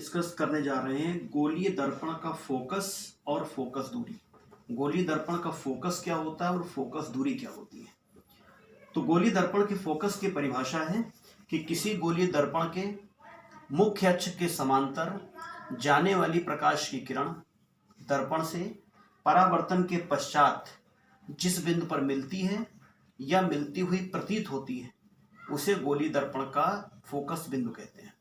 Discuss करने जा रहे हैं गोलीय दर्पण का फोकस और फोकस दूरी। गोलीय दर्पण का फोकस क्या होता है और फोकस दूरी क्या होती है। तो गोलीय दर्पण के फोकस की परिभाषा है कि किसी गोलीय दर्पण के मुख्य अक्ष के समांतर जाने वाली प्रकाश की किरण दर्पण से परावर्तन के पश्चात जिस बिंदु पर मिलती है या मिलती हुई प्रतीत होती है उसे गोलीय दर्पण का फोकस बिंदु कहते हैं।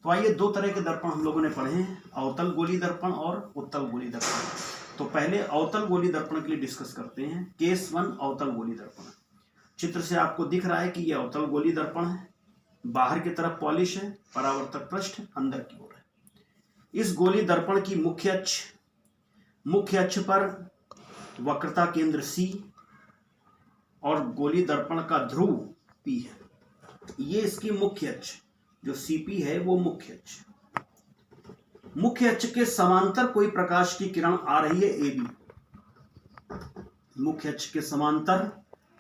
तो आइए दो तरह के दर्पण हम लोगों ने पढ़े हैं, अवतल गोलीय दर्पण और उत्तल गोलीय दर्पण। तो पहले अवतल गोलीय दर्पण के लिए डिस्कस करते हैं। केस 1 अवतल गोलीय दर्पण। चित्र से आपको दिख रहा है कि यह अवतल गोलीय दर्पण है, बाहर की तरफ पॉलिश है, परावर्तक पृष्ठ अंदर की ओर है। इस गोलीय दर्पण की मुख्य अक्ष पर वक्रता केंद्र C और गोलीय दर्पण का ध्रुव P है। ये इसकी मुख्य अक्ष जो CP है वो मुख्य अक्ष के समांतर कोई प्रकाश की किरण आ रही है AB। मुख्य अक्ष के समांतर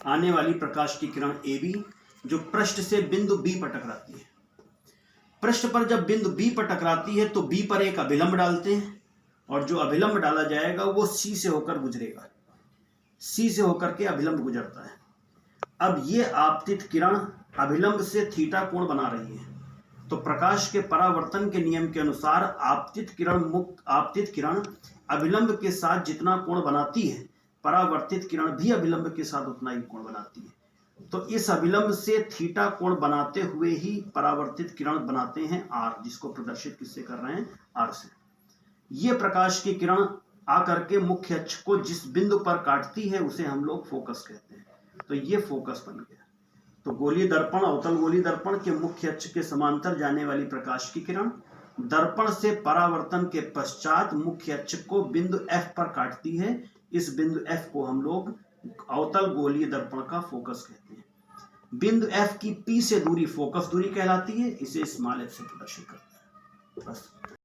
आने वाली प्रकाश की किरण AB जो पृष्ठ से बिंदु B पर टकराती है। पृष्ठ पर जब बिंदु B पर टकराती है तो B पर एक अभिलंब डालते हैं और जो अभिलंब डाला जाएगा वो C से होकर गुजरेगा। C से होकर के अभिलंब गुजरता है। अब ये आपतित किरण अभिलंब से थीटा कोण बना रही है। तो प्रकाश के परावर्तन के नियम के अनुसार आपतित किरण अभिलंब के साथ जितना कोण बनाती है, परावर्तित किरण भी अभिलंब के साथ उतना ही कोण बनाती है। तो इस अभिलंब से थीटा कोण बनाते हुए ही परावर्तित किरण बनाते हैं R, जिसको प्रदर्शित किससे कर रहे हैं, R से। ये प्रकाश की किरण आकर के मुख्य अक्ष को जिस बिंदु पर काटती है उसे हम लोग फोकस कहते हैं। तो ये फोकस बन गया। तो गोलीय दर्पण, अवतल गोलीय दर्पण के मुख्य अक्ष के समांतर जाने वाली प्रकाश की किरण दर्पण से परावर्तन के पश्चात मुख्य अक्ष को बिंदु F पर काटती है। इस बिंदु F को हम लोग अवतल गोलीय दर्पण का फोकस कहते हैं। बिंदु F की P से दूरी फोकस दूरी कहलाती है। इसे स्मॉल f से प्रदर्शित करते हैं। बस।